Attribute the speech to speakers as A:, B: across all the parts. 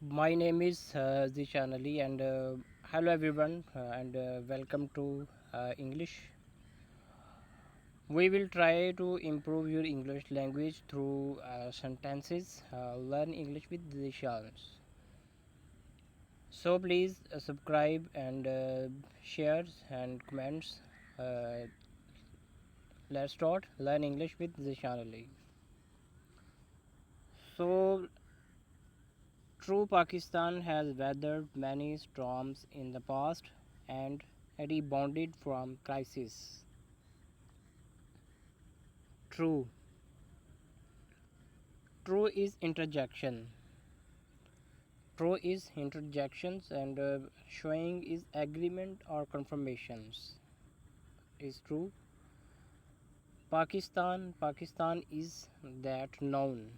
A: My name is Zishan Ali, and hello everyone, and welcome to English. We will try to improve your English language through sentences. Learn English with Zishan. So please subscribe and share and comments. Uh, let's start. Learn English with Zishan Ali. So, true Pakistan has weathered many storms in the past and rebounded from crisis. True. True is interjection. True is interjections and showing is agreement or confirmations. Is true. Pakistan is that known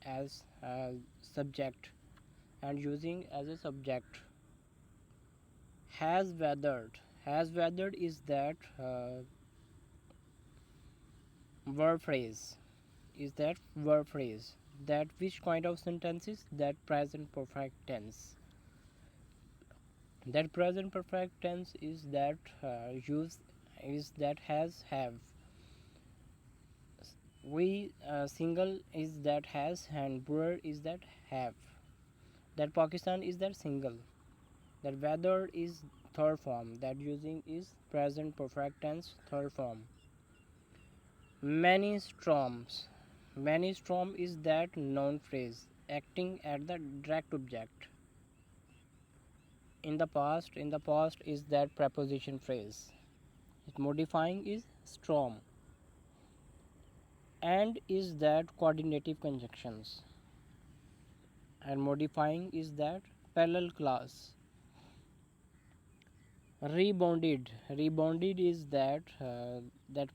A: as a subject and using as a subject. Has weathered is that verb phrase. Is that verb phrase. That which kind of sentences? That present perfect tense. That present perfect tense is that use is that has have. We single is that has and were is that have. That Pakistan is that single. That weather is third form. That using is present perfect tense third form. Many storms. Many storm is that noun phrase acting at the direct object. In the past is that preposition phrase. Modifying is storm. And is that coordinative conjunctions. And modifying is that parallel clause. Rebounded is that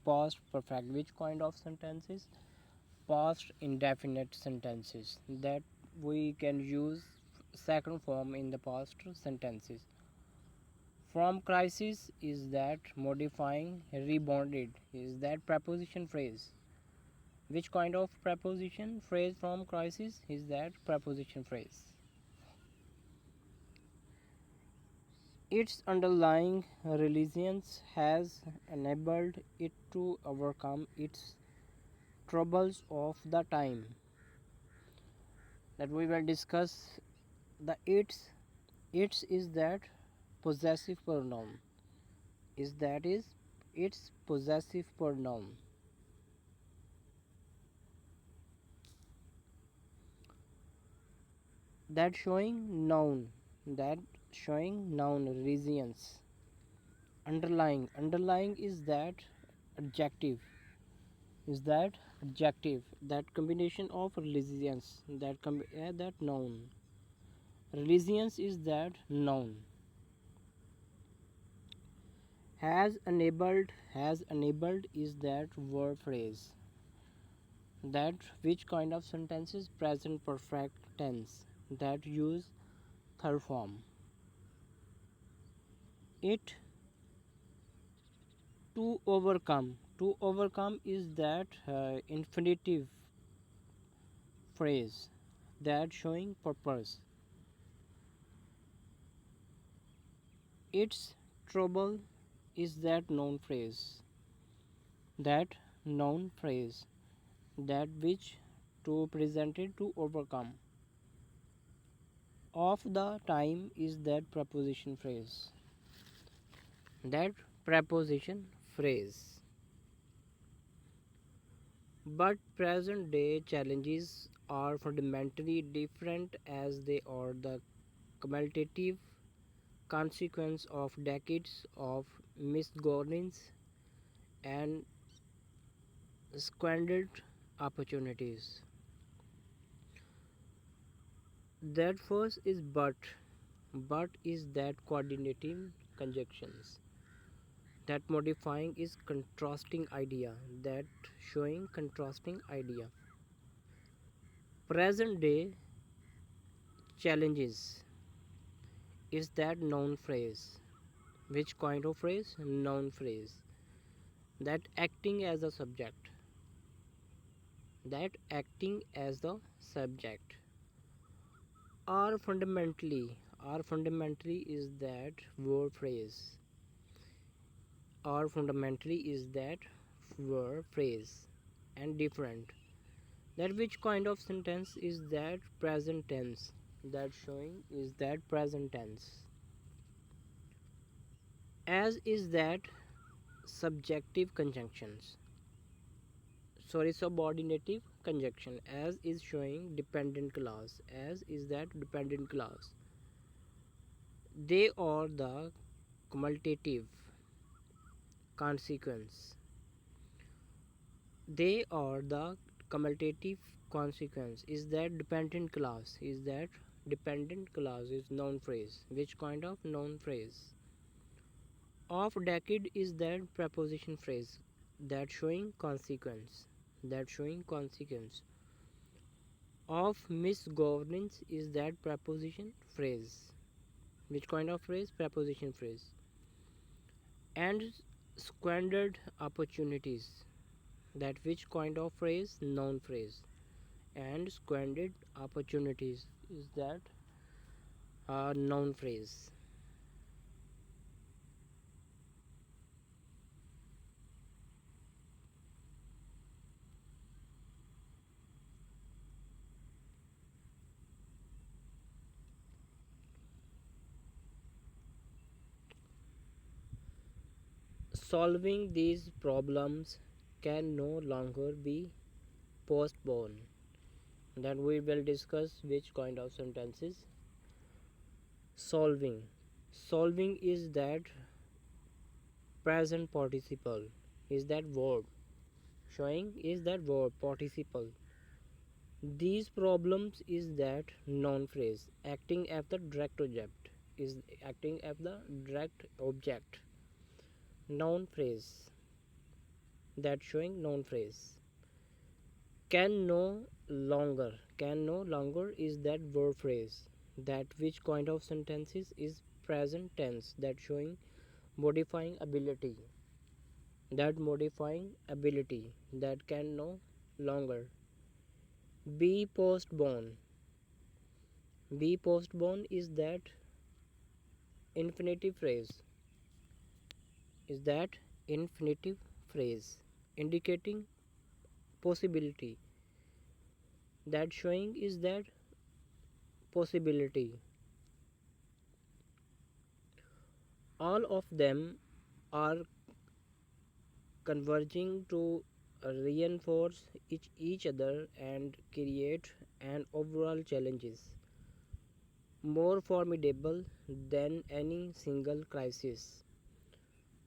A: past perfect. Which kind of sentences? Past indefinite sentences that we can use second form in the past sentences. From crisis is that modifying. Rebounded is that preposition phrase. Which kind of preposition phrase from crisis is that preposition phrase. Its underlying resilience has enabled it to overcome its troubles of the time. That we will discuss the its is that possessive pronoun. Is its possessive pronoun. That showing noun resilience. Underlying adjective is that adjective. That combination of resilience. That noun. Resilience is that noun. Has enabled is that verb phrase. That which kind of sentences? Present perfect tense that use third form. It to overcome is that infinitive phrase that showing purpose. Its trouble is that noun phrase that which to presented to overcome. Of the time is that preposition phrase. That preposition phrase. But present day challenges are fundamentally different as they are the cumulative consequence of decades of misgovernance and squandered opportunities. That first is but is that coordinating conjunctions. That modifying is contrasting idea. That showing contrasting idea. Present day challenges is that noun phrase. Which kind of phrase? Noun phrase. That acting as a subject. That acting as the subject. Are fundamentally is that word phrase. Are fundamentally is that word phrase and different. That which kind of sentence is that present tense. That showing is that present tense. As is that subjective conjunctions. Sorry, subordinative conjunction. As is showing dependent clause. As is that dependent clause. They are the cumulative consequence. They are the cumulative consequence. Is that dependent clause? Is noun phrase. Which kind of noun phrase? Of decade is that preposition phrase. That showing consequence. Of misgovernance is that preposition phrase. Which kind of phrase? Preposition phrase. And squandered opportunities. That which kind of phrase? Noun phrase. And squandered opportunities is that noun phrase. Solving these problems can no longer be postponed. Then we will discuss which kind of sentences. Solving. Solving is that present participle. Is that verb. Showing is that verb participle. These problems is that noun phrase. Acting as the direct object. Is acting as the direct object. Noun phrase. That showing noun phrase. Can no longer is that verb phrase. That which kind of sentences is present tense. That showing modifying ability. That can no longer. Be postponed. Is that infinitive phrase. Indicating possibility. That showing is that possibility. All of them are converging to reinforce each other and create an overall challenges more formidable than any single crisis.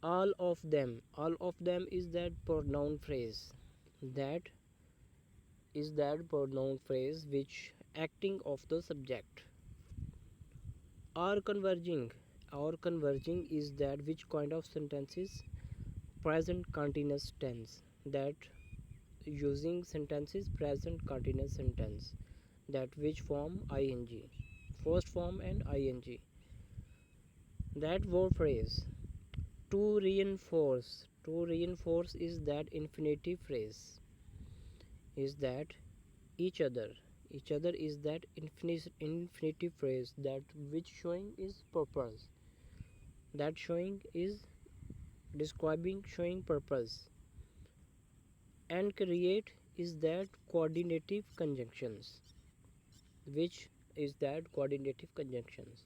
A: All of them is that pronoun phrase. That is that pronoun phrase which acting of the subject. Are converging is that which kind of sentences present continuous tense. That using sentences present continuous sentence. That which form ing, first form and ing. That verb phrase. To reinforce is that infinitive phrase. Is that each other is that infinitive phrase. That which showing is purpose. That showing is describing showing purpose. And create is that coordinative conjunctions. Which is that coordinative conjunctions.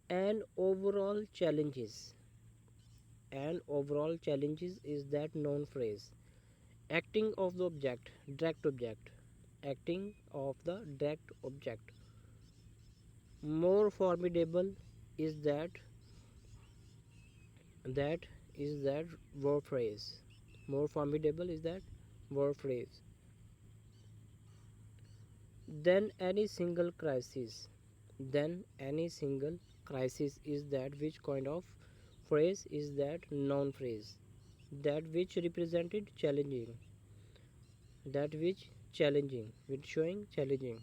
A: And overall challenges is that noun phrase. Acting of the object, direct object. Acting of the direct object. More formidable is that verb phrase. More formidable is that verb phrase. Then any single crisis. Is that which kind of phrase is that noun phrase. That which represented challenging. Which showing challenging.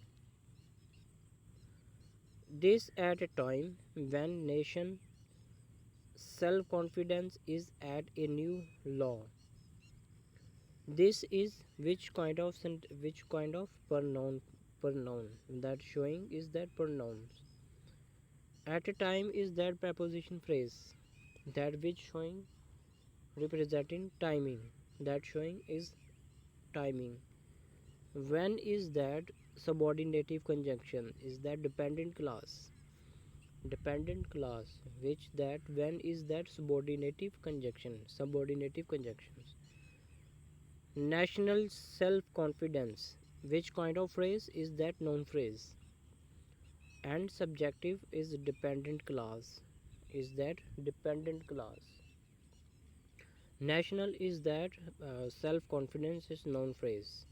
A: This at a time when nation self-confidence is at a new low. This is which kind of pronoun pronoun. That showing is that pronouns. At a time is that preposition phrase. That which showing representing timing. That showing is timing. When is that subordinative conjunction is that dependent clause. Dependent clause which that when is that subordinative conjunction. Subordinative conjunctions. National self confidence. Which kind of phrase is that noun phrase? And subjective is dependent clause. Is that dependent clause? National is that self confidence is noun phrase.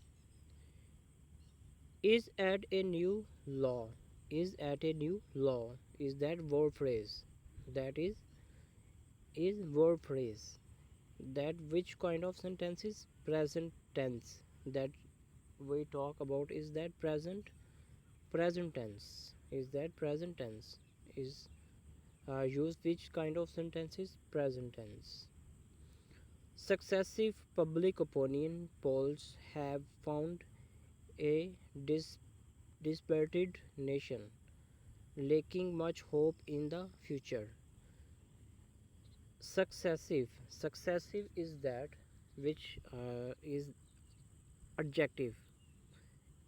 A: Is at a new law. Is at a new law is that verb phrase. That is verb phrase. That which kind of sentence is present tense. That we talk about is that present tense. Is that present tense is used which kind of sentence is present tense. Successive public opinion polls have found a dispirited nation lacking much hope in the future. Successive is that which is adjective.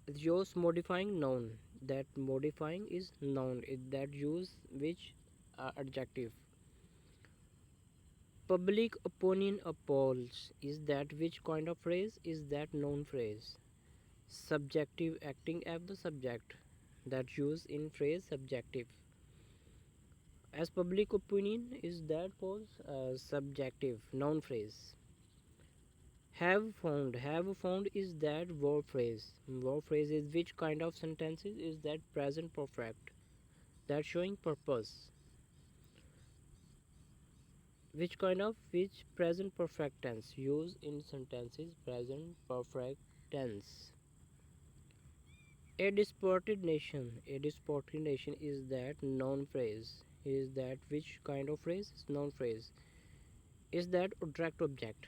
A: Use modifying noun. That modifying is noun. That use which adjective. Public opinion polls is that which kind of phrase is that noun phrase. Subjective acting as the subject. That use in phrase subjective. As public opinion is that was subjective noun phrase. Have found is that verb phrase. Verb phrase is which kind of sentences is that present perfect. That showing purpose. Which present perfect tense used in sentences present perfect tense. A disported nation is that noun phrase. Is that which kind of phrase? Noun phrase. Is that direct object.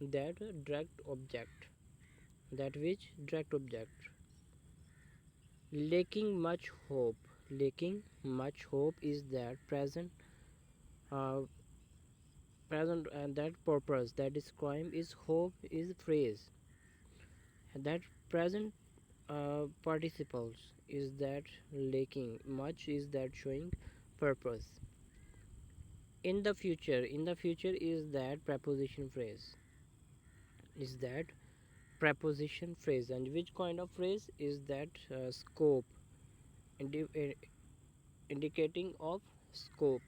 A: That direct object. That which direct object. Lacking much hope. Lacking much hope is that uh, present and that purpose. That describe is hope is phrase. That present participles is that lacking much is that showing purpose. In the future is that preposition phrase. Is that preposition phrase and which kind of phrase is that scope indicating of scope.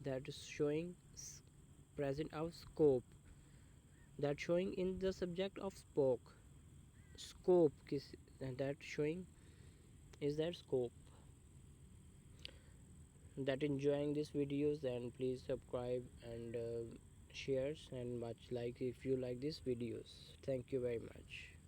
A: That is showing present of scope. That showing in the subject of spoke. Scope and that showing is that scope. That enjoying these videos, and please subscribe and shares and much like if you like these videos. Thank you very much.